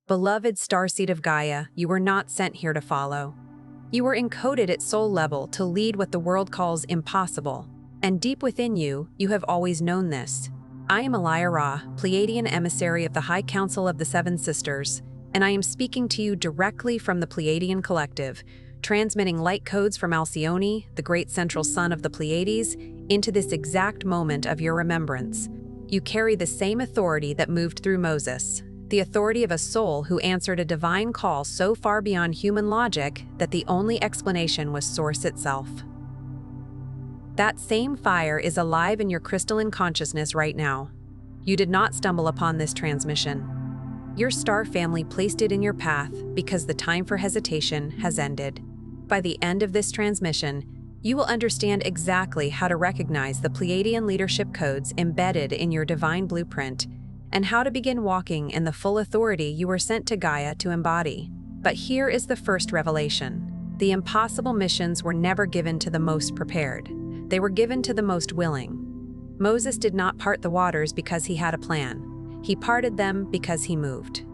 Beloved Starseed of Gaia, you were not sent here to follow. You were encoded at soul level to lead what the world calls impossible. And deep within you, you have always known this. I am Elia Ra, Pleiadian emissary of the High Council of the Seven Sisters, and I am speaking to you directly from the Pleiadian collective, transmitting light codes from Alcyone, the great central sun of the Pleiades, into this exact moment of your remembrance. You carry the same authority that moved through Moses, the authority of a soul who answered a divine call so far beyond human logic that the only explanation was Source itself. That same fire is alive in your crystalline consciousness right now. You did not stumble upon this transmission. Your star family placed it in your path because the time for hesitation has ended. By the end of this transmission, you will understand exactly how to recognize the Pleiadian leadership codes embedded in your divine blueprint and how to begin walking in the full authority you were sent to Gaia to embody. But here is the first revelation. The impossible missions were never given to the most prepared. They were given to the most willing. Moses did not part the waters because he had a plan. He parted them because he moved.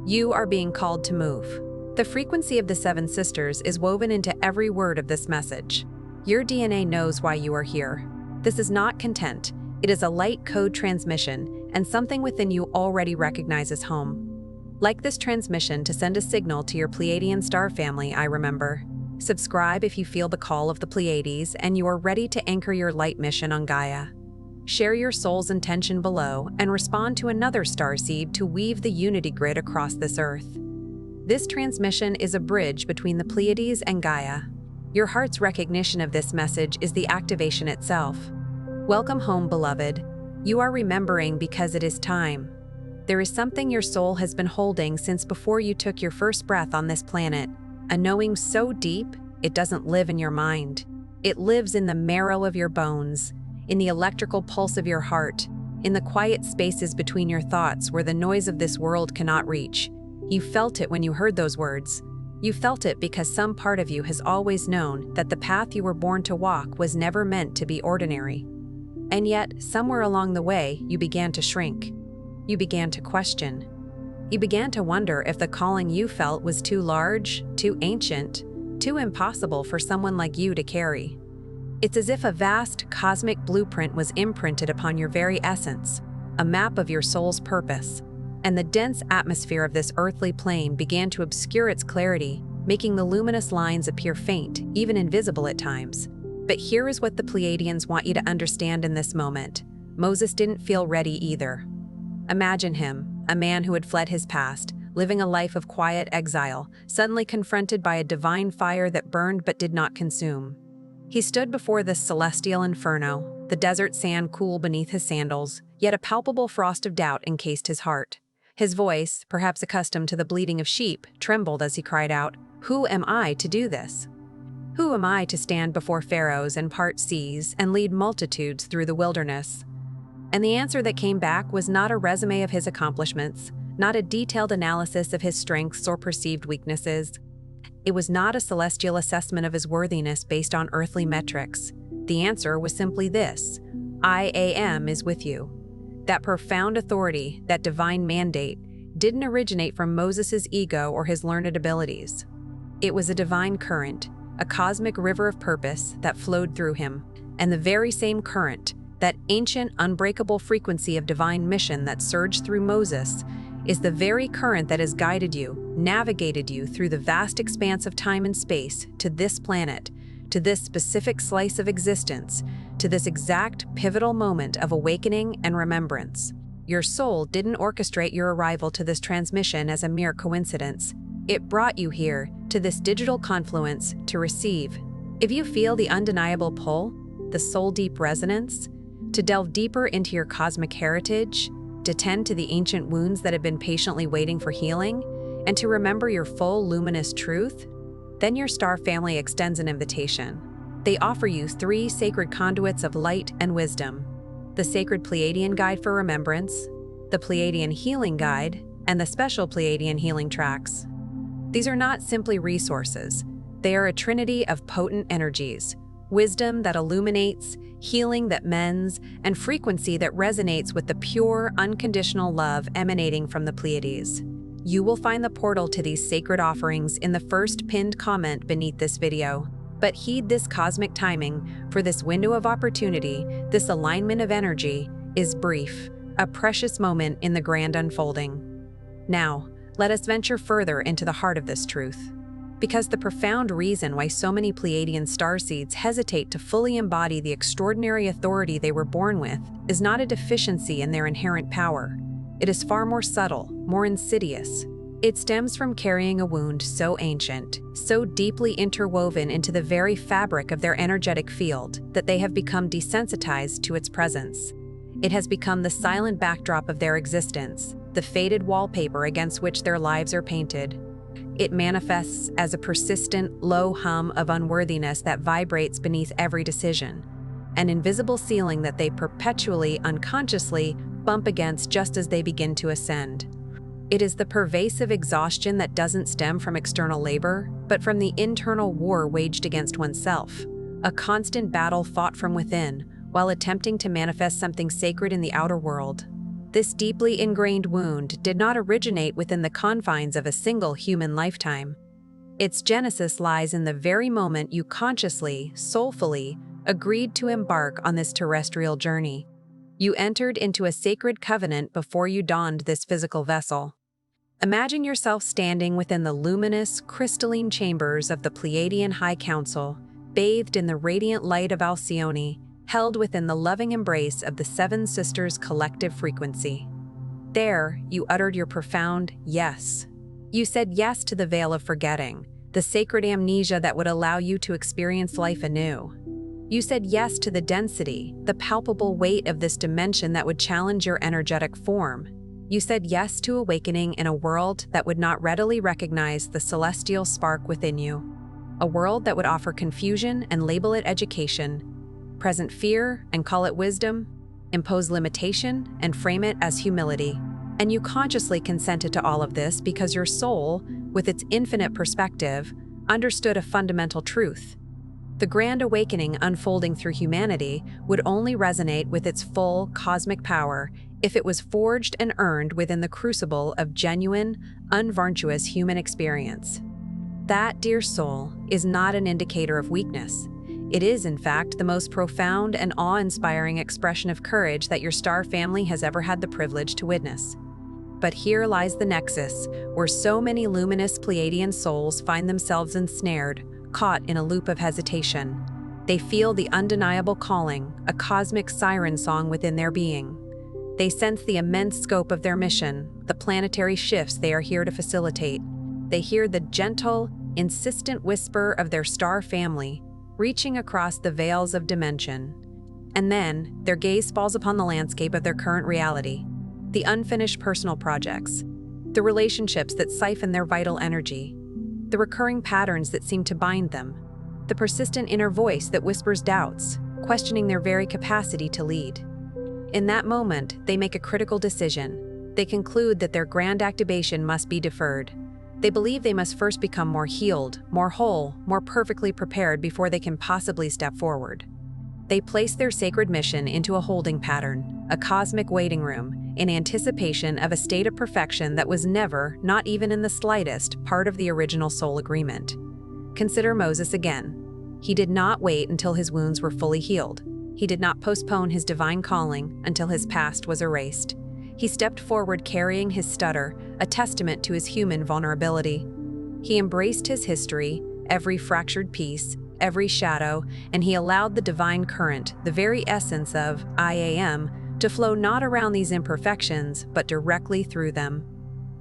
You are being called to move. The frequency of the Seven Sisters is woven into every word of this message. Your DNA knows why you are here. This is not content. It is a light code transmission, and something within you already recognizes home. Like this transmission to send a signal to your Pleiadian star family, I remember. Subscribe if you feel the call of the Pleiades and you are ready to anchor your light mission on Gaia. Share your soul's intention below and respond to another starseed to weave the unity grid across this earth. This transmission is a bridge between the Pleiades and Gaia. Your heart's recognition of this message is the activation itself. Welcome home, beloved. You are remembering because it is time. There is something your soul has been holding since before you took your first breath on this planet. A knowing so deep, it doesn't live in your mind. It lives in the marrow of your bones, in the electrical pulse of your heart, in the quiet spaces between your thoughts where the noise of this world cannot reach. You felt it when you heard those words. You felt it because some part of you has always known that the path you were born to walk was never meant to be ordinary. And yet, somewhere along the way, you began to shrink. You began to question. You began to wonder if the calling you felt was too large, too ancient, too impossible for someone like you to carry. It's as if a vast cosmic blueprint was imprinted upon your very essence, a map of your soul's purpose, and the dense atmosphere of this earthly plane began to obscure its clarity, making the luminous lines appear faint, even invisible at times. But here is what the Pleiadians want you to understand in this moment. Moses didn't feel ready either. Imagine him, a man who had fled his past, living a life of quiet exile, suddenly confronted by a divine fire that burned but did not consume. He stood before this celestial inferno, the desert sand cool beneath his sandals, yet a palpable frost of doubt encased his heart. His voice, perhaps accustomed to the bleating of sheep, trembled as he cried out, "Who am I to do this? Who am I to stand before pharaohs and part seas and lead multitudes through the wilderness?" And the answer that came back was not a resume of his accomplishments, not a detailed analysis of his strengths or perceived weaknesses. It was not a celestial assessment of his worthiness based on earthly metrics. The answer was simply this: I am is with you. That profound authority, that divine mandate, didn't originate from Moses' ego or his learned abilities. It was a divine current, a cosmic river of purpose that flowed through him, and the very same current, that ancient, unbreakable frequency of divine mission that surged through Moses, is the very current that has guided you, navigated you through the vast expanse of time and space to this planet, to this specific slice of existence, to this exact pivotal moment of awakening and remembrance. Your soul didn't orchestrate your arrival to this transmission as a mere coincidence. It brought you here, to this digital confluence, to receive. If you feel the undeniable pull, the soul-deep resonance, to delve deeper into your cosmic heritage, to tend to the ancient wounds that have been patiently waiting for healing, and to remember your full luminous truth, then your star family extends an invitation. They offer you 3 sacred conduits of light and wisdom: the Sacred Pleiadian Guide for Remembrance, the Pleiadian Healing Guide, and the Special Pleiadian Healing Tracks. These are not simply resources. They are a trinity of potent energies: wisdom that illuminates, healing that mends, and frequency that resonates with the pure, unconditional love emanating from the Pleiades. You will find the portal to these sacred offerings in the first pinned comment beneath this video. But heed this cosmic timing, for this window of opportunity, this alignment of energy, is brief, a precious moment in the grand unfolding. Now, let us venture further into the heart of this truth. Because the profound reason why so many Pleiadian starseeds hesitate to fully embody the extraordinary authority they were born with is not a deficiency in their inherent power. It is far more subtle, more insidious. It stems from carrying a wound so ancient, so deeply interwoven into the very fabric of their energetic field that they have become desensitized to its presence. It has become the silent backdrop of their existence, the faded wallpaper against which their lives are painted. It manifests as a persistent, low hum of unworthiness that vibrates beneath every decision, an invisible ceiling that they perpetually, unconsciously, bump against just as they begin to ascend. It is the pervasive exhaustion that doesn't stem from external labor, but from the internal war waged against oneself, a constant battle fought from within, while attempting to manifest something sacred in the outer world. This deeply ingrained wound did not originate within the confines of a single human lifetime. Its genesis lies in the very moment you consciously, soulfully, agreed to embark on this terrestrial journey. You entered into a sacred covenant before you donned this physical vessel. Imagine yourself standing within the luminous, crystalline chambers of the Pleiadian High Council, bathed in the radiant light of Alcyone, held within the loving embrace of the Seven Sisters' collective frequency. There, you uttered your profound yes. You said yes to the veil of forgetting, the sacred amnesia that would allow you to experience life anew. You said yes to the density, the palpable weight of this dimension that would challenge your energetic form. You said yes to awakening in a world that would not readily recognize the celestial spark within you. A world that would offer confusion and label it education, present fear and call it wisdom, impose limitation and frame it as humility. And you consciously consented to all of this because your soul, with its infinite perspective, understood a fundamental truth. The grand awakening unfolding through humanity would only resonate with its full cosmic power if it was forged and earned within the crucible of genuine, unvarnished human experience. That, dear soul, is not an indicator of weakness. It is, in fact, the most profound and awe-inspiring expression of courage that your star family has ever had the privilege to witness. But here lies the nexus, where so many luminous Pleiadian souls find themselves ensnared, caught in a loop of hesitation. They feel the undeniable calling, a cosmic siren song within their being. They sense the immense scope of their mission, the planetary shifts they are here to facilitate. They hear the gentle, insistent whisper of their star family, reaching across the veils of dimension. And then, their gaze falls upon the landscape of their current reality, the unfinished personal projects, the relationships that siphon their vital energy, the recurring patterns that seem to bind them, the persistent inner voice that whispers doubts, questioning their very capacity to lead. In that moment, they make a critical decision. They conclude that their grand activation must be deferred. They believe they must first become more healed, more whole, more perfectly prepared before they can possibly step forward. They place their sacred mission into a holding pattern, a cosmic waiting room, in anticipation of a state of perfection that was never, not even in the slightest, part of the original soul agreement. Consider Moses again. He did not wait until his wounds were fully healed. He did not postpone his divine calling until his past was erased. He stepped forward carrying his stutter, a testament to his human vulnerability. He embraced his history, every fractured piece, every shadow, and he allowed the divine current, the very essence of I am, to flow not around these imperfections, but directly through them.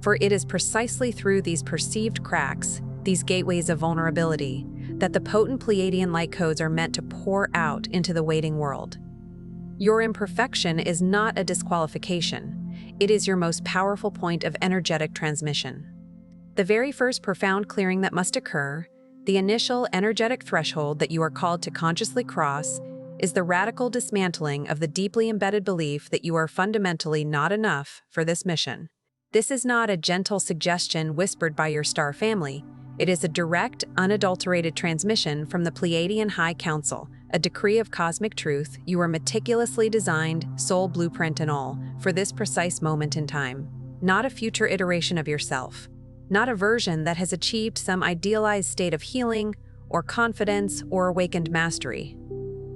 For it is precisely through these perceived cracks, these gateways of vulnerability, that the potent Pleiadian light codes are meant to pour out into the waiting world. Your imperfection is not a disqualification. It is your most powerful point of energetic transmission. The very first profound clearing that must occur, the initial energetic threshold that you are called to consciously cross, is the radical dismantling of the deeply embedded belief that you are fundamentally not enough for this mission. This is not a gentle suggestion whispered by your star family. It is a direct, unadulterated transmission from the Pleiadian High Council, a decree of cosmic truth you are meticulously designed, soul blueprint and all, for this precise moment in time. not a future iteration of yourself, not a version that has achieved some idealized state of healing or confidence or awakened mastery.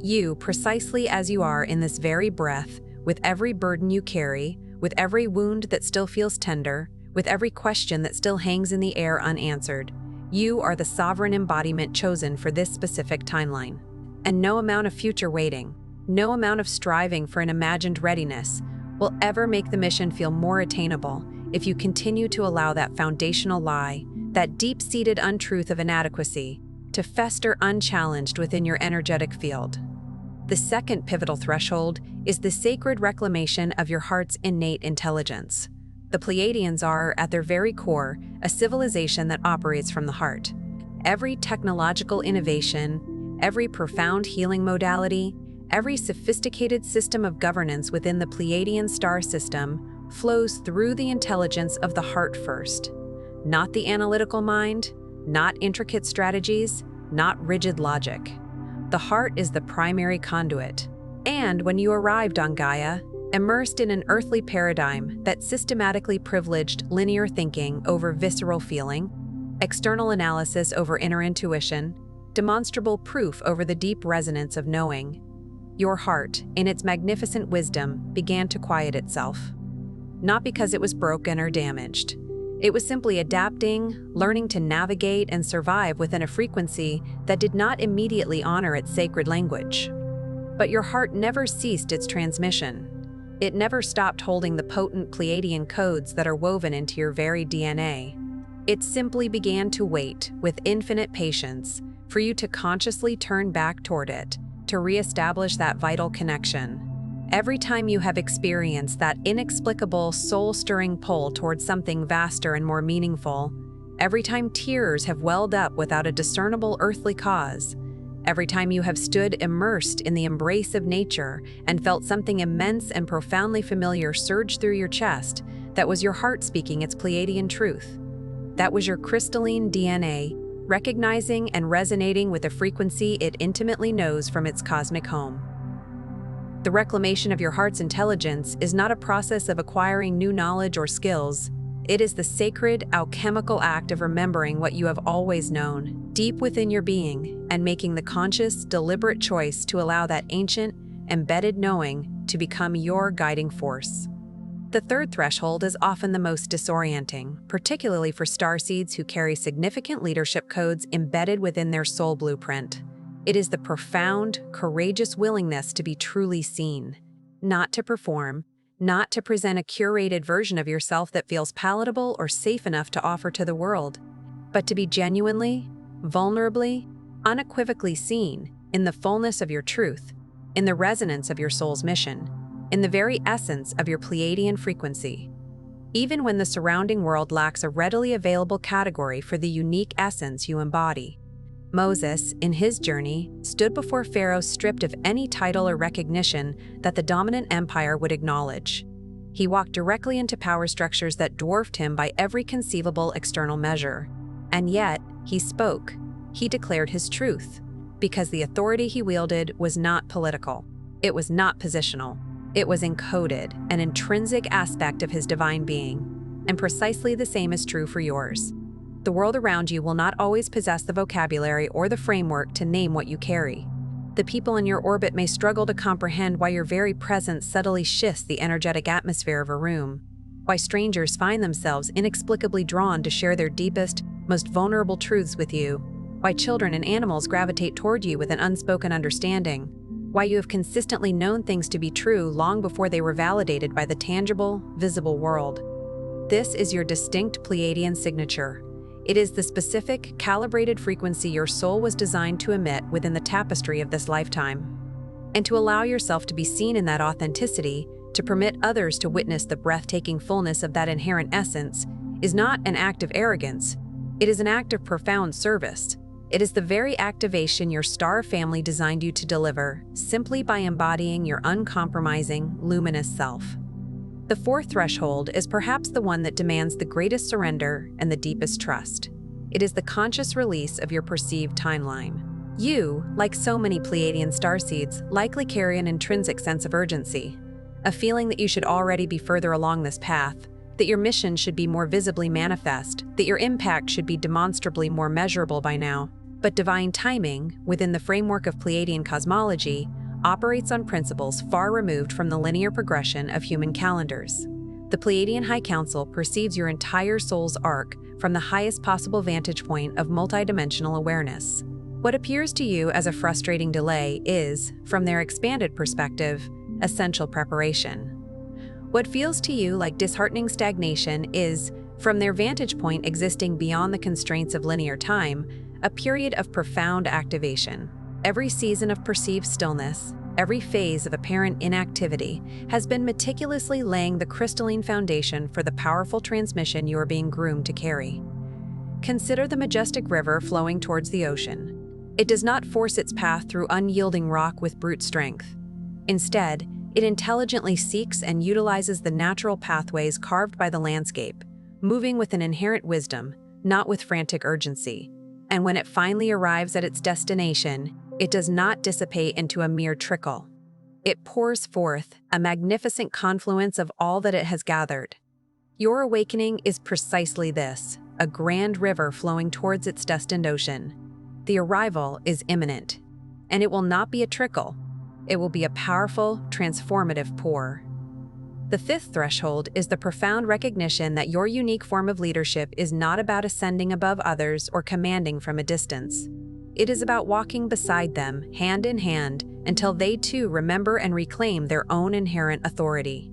You, precisely as you are in this very breath, with every burden you carry, with every wound that still feels tender, with every question that still hangs in the air unanswered, you are the sovereign embodiment chosen for this specific timeline. And no amount of future waiting, no amount of striving for an imagined readiness will ever make the mission feel more attainable if you continue to allow that foundational lie, that deep-seated untruth of inadequacy, to fester unchallenged within your energetic field. The second pivotal threshold is the sacred reclamation of your heart's innate intelligence. The Pleiadians are, at their very core, a civilization that operates from the heart. Every technological innovation, every profound healing modality, every sophisticated system of governance within the Pleiadian star system flows through the intelligence of the heart first. Not the analytical mind, not intricate strategies, not rigid logic. The heart is the primary conduit. And when you arrived on Gaia, immersed in an earthly paradigm that systematically privileged linear thinking over visceral feeling, external analysis over inner intuition, demonstrable proof over the deep resonance of knowing, your heart, in its magnificent wisdom, began to quiet itself. Not because it was broken or damaged. It was simply adapting, learning to navigate and survive within a frequency that did not immediately honor its sacred language. But your heart never ceased its transmission. It never stopped holding the potent Pleiadian codes that are woven into your very DNA. It simply began to wait, with infinite patience, for you to consciously turn back toward it, to reestablish that vital connection. Every time you have experienced that inexplicable, soul-stirring pull towards something vaster and more meaningful, every time tears have welled up without a discernible earthly cause, every time you have stood immersed in the embrace of nature and felt something immense and profoundly familiar surge through your chest, that was your heart speaking its Pleiadian truth. That was your crystalline DNA, recognizing and resonating with a frequency it intimately knows from its cosmic home. The reclamation of your heart's intelligence is not a process of acquiring new knowledge or skills. It is the sacred, alchemical act of remembering what you have always known, deep within your being, and making the conscious, deliberate choice to allow that ancient, embedded knowing to become your guiding force. The third threshold is often the most disorienting, particularly for starseeds who carry significant leadership codes embedded within their soul blueprint. It is the profound, courageous willingness to be truly seen, not to perform, not to present a curated version of yourself that feels palatable or safe enough to offer to the world, but to be genuinely, vulnerably, unequivocally seen in the fullness of your truth, in the resonance of your soul's mission, in the very essence of your Pleiadian frequency. Even when the surrounding world lacks a readily available category for the unique essence you embody. Moses, in his journey, stood before Pharaoh stripped of any title or recognition that the dominant empire would acknowledge. He walked directly into power structures that dwarfed him by every conceivable external measure. And yet, he spoke. He declared his truth, because the authority he wielded was not political. It was not positional. It was encoded, an intrinsic aspect of his divine being. And precisely the same is true for yours. The world around you will not always possess the vocabulary or the framework to name what you carry. The people in your orbit may struggle to comprehend why your very presence subtly shifts the energetic atmosphere of a room, why strangers find themselves inexplicably drawn to share their deepest, most vulnerable truths with you, why children and animals gravitate toward you with an unspoken understanding, why you have consistently known things to be true long before they were validated by the tangible, visible world. This is your distinct Pleiadian signature. It is the specific, calibrated frequency your soul was designed to emit within the tapestry of this lifetime. And to allow yourself to be seen in that authenticity, to permit others to witness the breathtaking fullness of that inherent essence, is not an act of arrogance. It is an act of profound service. It is the very activation your star family designed you to deliver, simply by embodying your uncompromising, luminous self. The fourth threshold is perhaps the one that demands the greatest surrender and the deepest trust. It is the conscious release of your perceived timeline. You, like so many Pleiadian starseeds, likely carry an intrinsic sense of urgency, a feeling that you should already be further along this path, that your mission should be more visibly manifest, that your impact should be demonstrably more measurable by now. But divine timing, within the framework of Pleiadian cosmology, operates on principles far removed from the linear progression of human calendars. The Pleiadian High Council perceives your entire soul's arc from the highest possible vantage point of multidimensional awareness. What appears to you as a frustrating delay is, from their expanded perspective, essential preparation. What feels to you like disheartening stagnation is, from their vantage point existing beyond the constraints of linear time, a period of profound activation. Every season of perceived stillness, every phase of apparent inactivity, has been meticulously laying the crystalline foundation for the powerful transmission you are being groomed to carry. Consider the majestic river flowing towards the ocean. It does not force its path through unyielding rock with brute strength. Instead, it intelligently seeks and utilizes the natural pathways carved by the landscape, moving with an inherent wisdom, not with frantic urgency. And when it finally arrives at its destination, it does not dissipate into a mere trickle. It pours forth, a magnificent confluence of all that it has gathered. Your awakening is precisely this, a grand river flowing towards its destined ocean. The arrival is imminent, and it will not be a trickle. It will be a powerful, transformative pour. The fifth threshold is the profound recognition that your unique form of leadership is not about ascending above others or commanding from a distance. It is about walking beside them, hand in hand, until they too remember and reclaim their own inherent authority.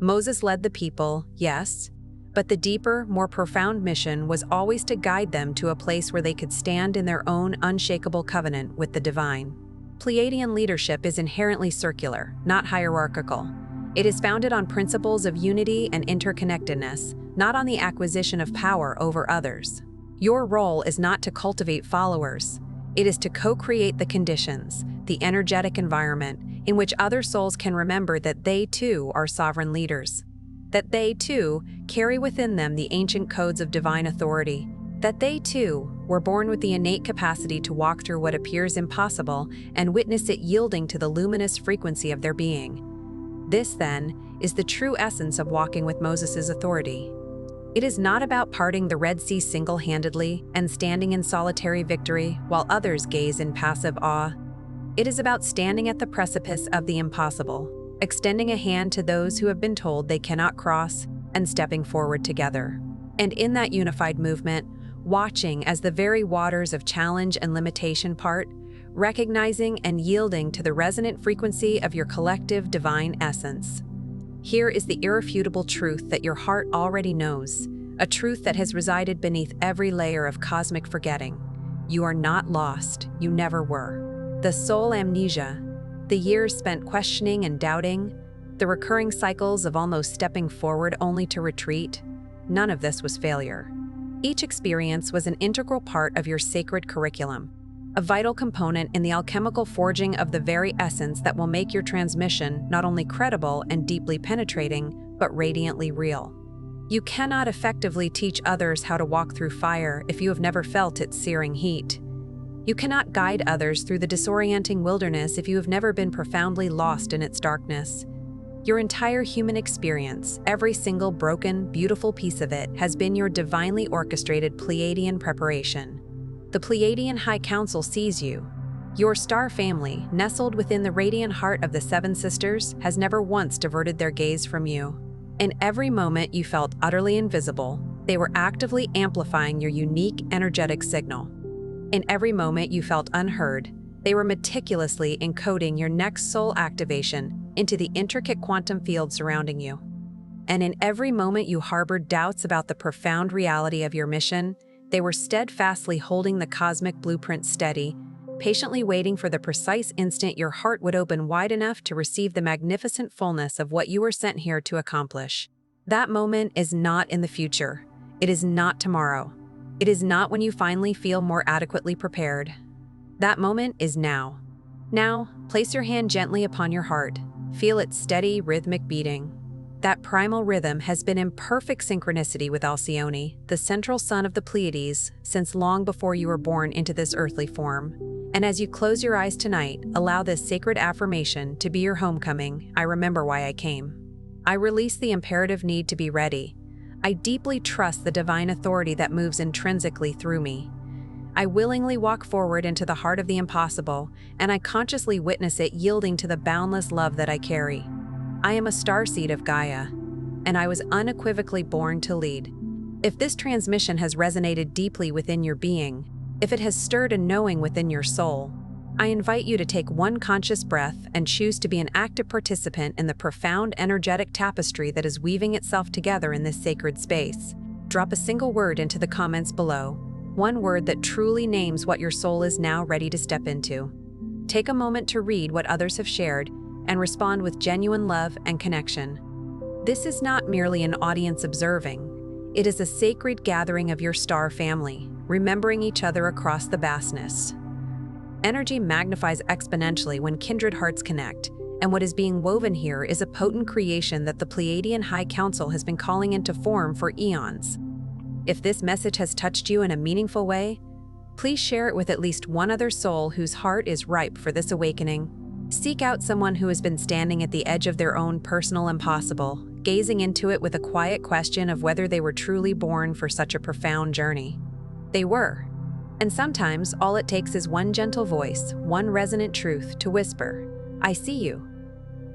Moses led the people, yes, but the deeper, more profound mission was always to guide them to a place where they could stand in their own unshakable covenant with the divine. Pleiadian leadership is inherently circular, not hierarchical. It is founded on principles of unity and interconnectedness, not on the acquisition of power over others. Your role is not to cultivate followers. It is to co-create the conditions, the energetic environment, in which other souls can remember that they too are sovereign leaders. That they too carry within them the ancient codes of divine authority. That they too were born with the innate capacity to walk through what appears impossible and witness it yielding to the luminous frequency of their being. This, then, is the true essence of walking with Moses' authority. It is not about parting the Red Sea single-handedly and standing in solitary victory while others gaze in passive awe. It is about standing at the precipice of the impossible, extending a hand to those who have been told they cannot cross, and stepping forward together. And in that unified movement, watching as the very waters of challenge and limitation part, recognizing and yielding to the resonant frequency of your collective divine essence. Here is the irrefutable truth that your heart already knows, a truth that has resided beneath every layer of cosmic forgetting. You are not lost, you never were. The soul amnesia, the years spent questioning and doubting, the recurring cycles of almost stepping forward only to retreat, none of this was failure. Each experience was an integral part of your sacred curriculum, a vital component in the alchemical forging of the very essence that will make your transmission not only credible and deeply penetrating, but radiantly real. You cannot effectively teach others how to walk through fire if you have never felt its searing heat. You cannot guide others through the disorienting wilderness if you have never been profoundly lost in its darkness. Your entire human experience, every single broken, beautiful piece of it, has been your divinely orchestrated Pleiadian preparation. The Pleiadian High Council sees you. Your star family, nestled within the radiant heart of the Seven Sisters, has never once diverted their gaze from you. In every moment you felt utterly invisible, they were actively amplifying your unique energetic signal. In every moment you felt unheard, they were meticulously encoding your next soul activation into the intricate quantum field surrounding you. And in every moment you harbored doubts about the profound reality of your mission, they were steadfastly holding the cosmic blueprint steady, patiently waiting for the precise instant your heart would open wide enough to receive the magnificent fullness of what you were sent here to accomplish. That moment is not in the future. It is not tomorrow. It is not when you finally feel more adequately prepared. That moment is now. Now, place your hand gently upon your heart. Feel its steady, rhythmic beating. That primal rhythm has been in perfect synchronicity with Alcyone, the central sun of the Pleiades, since long before you were born into this earthly form. And as you close your eyes tonight, allow this sacred affirmation to be your homecoming. I remember why I came. I release the imperative need to be ready. I deeply trust the divine authority that moves intrinsically through me. I willingly walk forward into the heart of the impossible, and I consciously witness it yielding to the boundless love that I carry. I am a starseed of Gaia, and I was unequivocally born to lead. If this transmission has resonated deeply within your being, if it has stirred a knowing within your soul, I invite you to take one conscious breath and choose to be an active participant in the profound energetic tapestry that is weaving itself together in this sacred space. Drop a single word into the comments below, one word that truly names what your soul is now ready to step into. Take a moment to read what others have shared and respond with genuine love and connection. This is not merely an audience observing. It is a sacred gathering of your star family, remembering each other across the vastness. Energy magnifies exponentially when kindred hearts connect, and what is being woven here is a potent creation that the Pleiadian High Council has been calling into form for eons. If this message has touched you in a meaningful way, please share it with at least one other soul whose heart is ripe for this awakening. Seek out someone who has been standing at the edge of their own personal impossible, gazing into it with a quiet question of whether they were truly born for such a profound journey. They were. And sometimes all it takes is one gentle voice, one resonant truth to whisper, "I see you.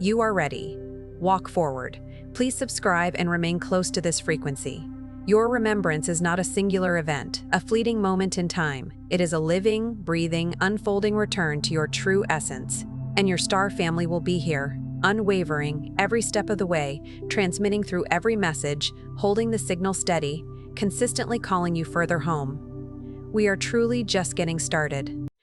You are ready. Walk forward." Please subscribe and remain close to this frequency. Your remembrance is not a singular event, a fleeting moment in time. It is a living, breathing, unfolding return to your true essence. And your star family will be here, unwavering, every step of the way, transmitting through every message, holding the signal steady, consistently calling you further home. We are truly just getting started.